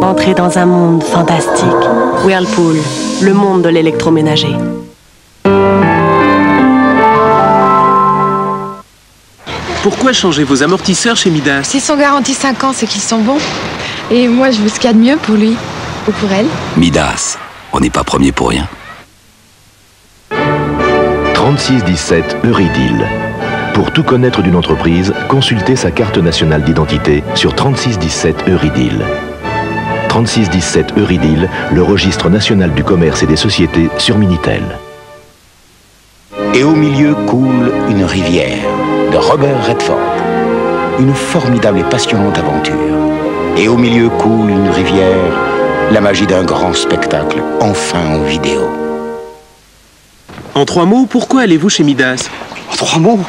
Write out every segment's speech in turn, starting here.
Entrez dans un monde fantastique. Whirlpool, le monde de l'électroménager. Pourquoi changer vos amortisseurs chez Midas? S'ils sont garantis 5 ans, c'est qu'ils sont bons. Et moi, je veux ce qu'il y a de mieux pour lui ou pour elle. Midas, on n'est pas premier pour rien. 3617 Eurydill. Pour tout connaître d'une entreprise, consultez sa carte nationale d'identité sur 3617 Eurydill. 3617 Eurydill, le registre national du commerce et des sociétés sur Minitel. Et au milieu coule une rivière de Robert Redford. Une formidable et passionnante aventure. Et au milieu coule une rivière, la magie d'un grand spectacle, enfin en vidéo. En 3 mots, pourquoi allez-vous chez Midas? En 3 mots,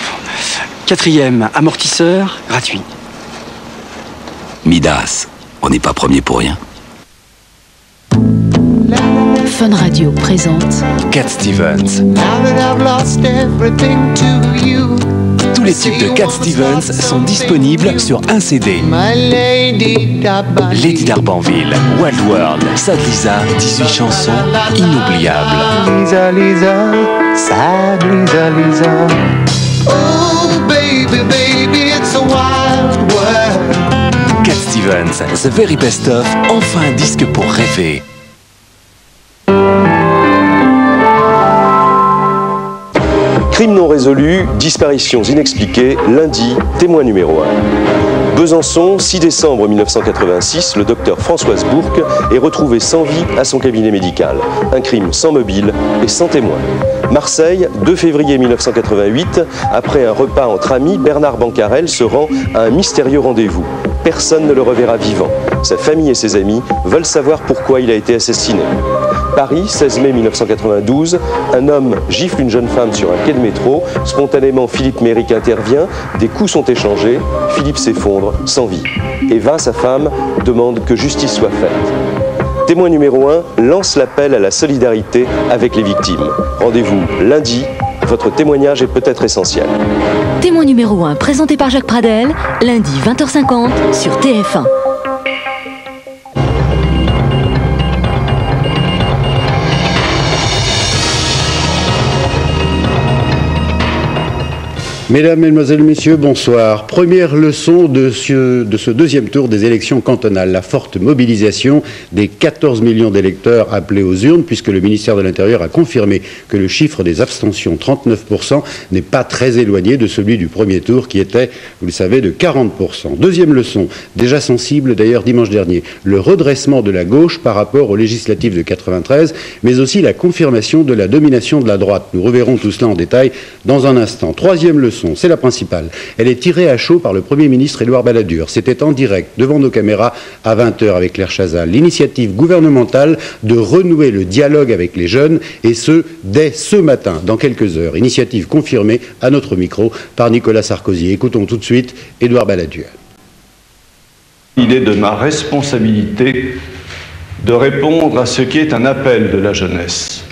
4e, amortisseur gratuit. Midas, on n'est pas premier pour rien. Fun Radio présente Cat Stevens. Tous les tubes de Cat Stevens sont disponibles sur un CD. Lady d'Arbanville, Wild World, Sad Lisa, 18 chansons inoubliables. Lisa, Lisa, sad Lisa, Lisa. Oh baby, baby, it's a wild world. Cat Stevens, The Very Best Of, enfin un disque pour rêver. Crime non résolu, disparitions inexpliquées, lundi, témoin numéro 1. Besançon, 6 décembre 1986, le docteur Françoise Bourque est retrouvé sans vie à son cabinet médical. Un crime sans mobile et sans témoin. Marseille, 2 février 1988, après un repas entre amis, Bernard Bancarel se rend à un mystérieux rendez-vous. Personne ne le reverra vivant. Sa famille et ses amis veulent savoir pourquoi il a été assassiné. Paris, 16 mai 1992, un homme gifle une jeune femme sur un quai de métro. Spontanément, Philippe Méric intervient. Des coups sont échangés. Philippe s'effondre, sans vie. Eva, sa femme, demande que justice soit faite. Témoin numéro 1 lance l'appel à la solidarité avec les victimes. Rendez-vous lundi. Votre témoignage est peut-être essentiel. Témoin numéro 1, présenté par Jacques Pradel, lundi 20h50 sur TF1. Mesdames, Mesdemoiselles, Messieurs, bonsoir. Première leçon de ce deuxième tour des élections cantonales. La forte mobilisation des 14 millions d'électeurs appelés aux urnes, puisque le ministère de l'Intérieur a confirmé que le chiffre des abstentions, 39%, n'est pas très éloigné de celui du premier tour, qui était, vous le savez, de 40%. Deuxième leçon, déjà sensible d'ailleurs dimanche dernier, le redressement de la gauche par rapport aux législatives de 93, mais aussi la confirmation de la domination de la droite. Nous reverrons tout cela en détail dans un instant. Troisième leçon, c'est la principale. Elle est tirée à chaud par le Premier ministre Édouard Balladur. C'était en direct devant nos caméras à 20h avec Claire Chazal. L'initiative gouvernementale de renouer le dialogue avec les jeunes, et ce, dès ce matin, dans quelques heures. Initiative confirmée à notre micro par Nicolas Sarkozy. Écoutons tout de suite Édouard Balladur. Il est de ma responsabilité de répondre à ce qui est un appel de la jeunesse.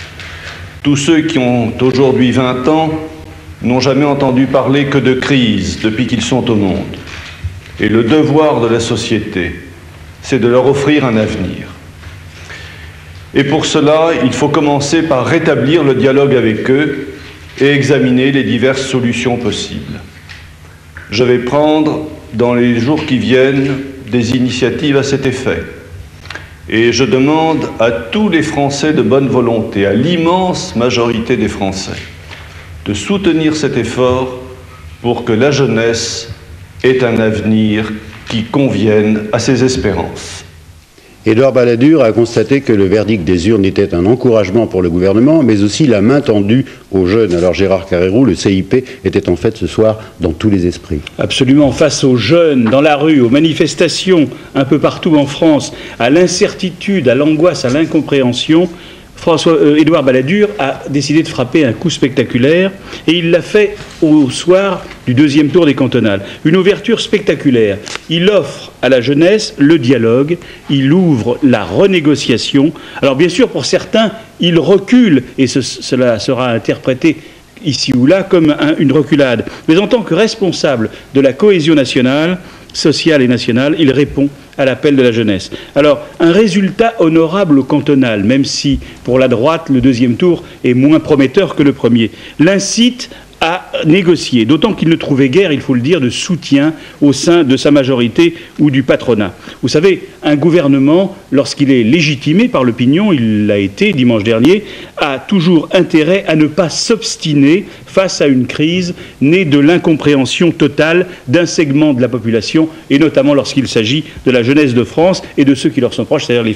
Tous ceux qui ont aujourd'hui 20 ans n'ont jamais entendu parler que de crise depuis qu'ils sont au monde. Et le devoir de la société, c'est de leur offrir un avenir. Et pour cela, il faut commencer par rétablir le dialogue avec eux et examiner les diverses solutions possibles. Je vais prendre, dans les jours qui viennent, des initiatives à cet effet. Et je demande à tous les Français de bonne volonté, à l'immense majorité des Français, de soutenir cet effort pour que la jeunesse ait un avenir qui convienne à ses espérances. Édouard Balladur a constaté que le verdict des urnes était un encouragement pour le gouvernement, mais aussi la main tendue aux jeunes. Alors Gérard Carrérou, le CIP, était en fait ce soir dans tous les esprits. Absolument, face aux jeunes, dans la rue, aux manifestations, un peu partout en France, à l'incertitude, à l'angoisse, à l'incompréhension, Édouard Balladur a décidé de frapper un coup spectaculaire, et il l'a fait au soir du deuxième tour des cantonales. Une ouverture spectaculaire. Il offre à la jeunesse le dialogue, il ouvre la renégociation. Alors bien sûr, pour certains, il recule, et cela sera interprété ici ou là comme une reculade. Mais en tant que responsable de la cohésion nationale, sociale et nationale, il répond à l'appel de la jeunesse. Alors, un résultat honorable au cantonal, même si pour la droite, le deuxième tour est moins prometteur que le premier, l'incite à négocier, d'autant qu'il ne trouvait guère, il faut le dire, de soutien au sein de sa majorité ou du patronat. Vous savez, un gouvernement, lorsqu'il est légitimé par l'opinion, il l'a été dimanche dernier, a toujours intérêt à ne pas s'obstiner face à une crise née de l'incompréhension totale d'un segment de la population, et notamment lorsqu'il s'agit de la jeunesse de France et de ceux qui leur sont proches, c'est-à-dire les